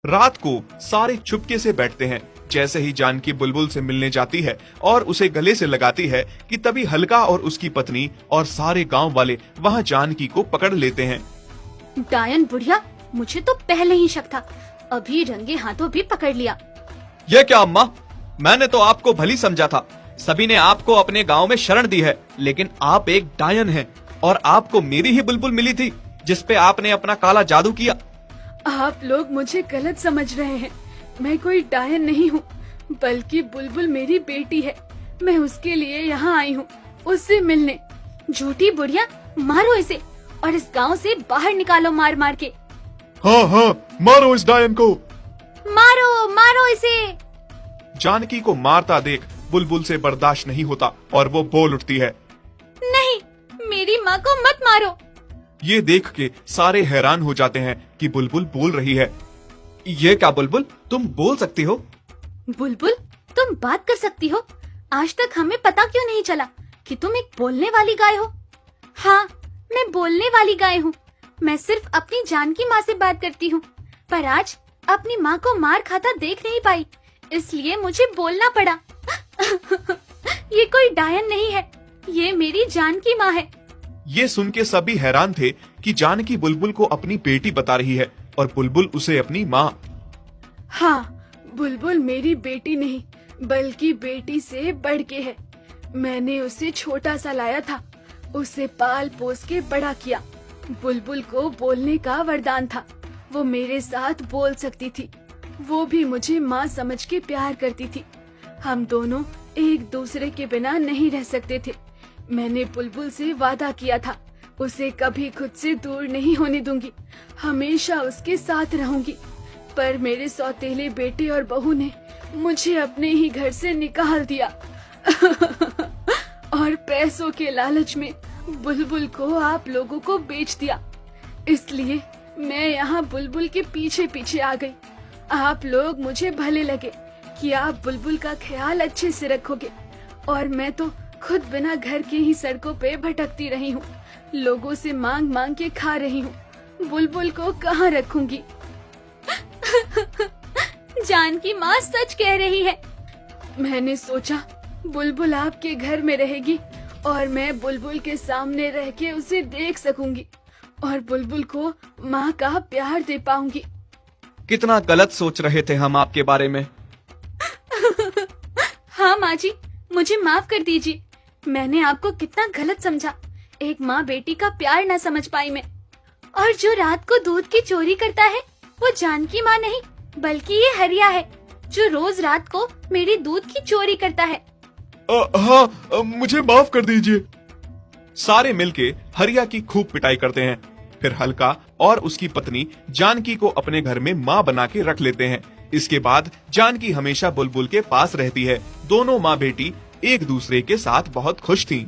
रात को सारे चुपके से बैठते हैं। जैसे ही जानकी बुलबुल से मिलने जाती है और उसे गले से लगाती है कि तभी हल्का और उसकी पत्नी और सारे गांव वाले वहां जानकी को पकड़ लेते हैं। डायन बुढ़िया, मुझे तो पहले ही शक था, अभी रंगे हाथों भी पकड़ लिया। ये क्या अम्मा, मैंने तो आपको भली समझा था। सभी ने आपको अपने गांव में शरण दी है, लेकिन आप एक डायन हैं और आपको मेरी ही बुलबुल मिली थी जिसपे आपने अपना काला जादू किया। आप लोग मुझे गलत समझ रहे हैं। मैं कोई डायन नहीं हूँ, बल्कि बुलबुल मेरी बेटी है। मैं उसके लिए यहाँ आई हूँ, उससे मिलने। झूठी बुढ़िया, मारो इसे और इस गांव से बाहर निकालो मार मार के। हाँ हाँ, मारो इस डायन को। मारो मारो इसे। जानकी को मारता देख बुलबुल से बर्दाश्त नहीं होता और वो बोल उठती है, नहीं, मेरी माँ को मत मारो। ये देख के सारे हैरान हो जाते हैं कि बुलबुल बोल रही है। ये क्या बुलबुल, तुम बोल सकती हो? बुलबुल, तुम बात कर सकती हो? आज तक हमें पता क्यों नहीं चला कि तुम एक बोलने वाली गाय हो? हाँ, मैं बोलने वाली गाय हूँ। मैं सिर्फ अपनी जानकी माँ से बात करती हूँ, पर आज अपनी माँ को मार खाता देख नहीं पाई, इसलिए मुझे बोलना पड़ा। ये कोई डायन नहीं है, ये मेरी जानकी माँ है। ये सुन के सभी हैरान थे कि जानकी बुलबुल को अपनी बेटी बता रही है और बुलबुल उसे अपनी माँ। हाँ, बुलबुल मेरी बेटी नहीं, बल्कि बेटी से बढ़ के है। मैंने उसे छोटा सा लाया था, उसे पाल पोस के बड़ा किया। बुलबुल को बोलने का वरदान था, वो मेरे साथ बोल सकती थी। वो भी मुझे माँ समझ के प्यार करती थी। हम दोनों एक दूसरे के बिना नहीं रह सकते थे। मैंने बुलबुल से वादा किया था, उसे कभी खुद से दूर नहीं होने दूंगी, हमेशा उसके साथ रहूंगी। पर मेरे सौतेले बेटे और बहू ने मुझे अपने ही घर से निकाल दिया। और पैसों के लालच में बुलबुल को आप लोगों को बेच दिया। इसलिए मैं यहाँ बुलबुल के पीछे पीछे आ गई। आप लोग मुझे भले लगे कि आप बुलबुल का ख्याल अच्छे से रखोगे, और मैं तो खुद बिना घर के ही सड़कों पे भटकती रही हूँ, लोगों से मांग मांग के खा रही हूँ। बुलबुल को कहाँ रखूंगी? जानकी माँ सच कह रही है। मैंने सोचा बुलबुल आपके घर में रहेगी और मैं बुलबुल के सामने रह के उसे देख सकूंगी और बुलबुल को माँ का प्यार दे पाऊंगी। कितना गलत सोच रहे थे हम आपके बारे में। हाँ माँ जी, मुझे माफ कर दीजिए। मैंने आपको कितना गलत समझा। एक माँ बेटी का प्यार न समझ पाई मैं। और जो रात को दूध की चोरी करता है वो जानकी माँ नहीं, बल्कि ये हरिया है, जो रोज रात को मेरी दूध की चोरी करता है। हाँ, मुझे माफ कर दीजिए। सारे मिलके हरिया की खूब पिटाई करते हैं। फिर हल्का और उसकी पत्नी जानकी को अपने घर में माँ बना के रख लेते हैं। इसके बाद जानकी हमेशा बुलबुल के पास रहती है। दोनों माँ बेटी एक दूसरे के साथ बहुत खुश थीं।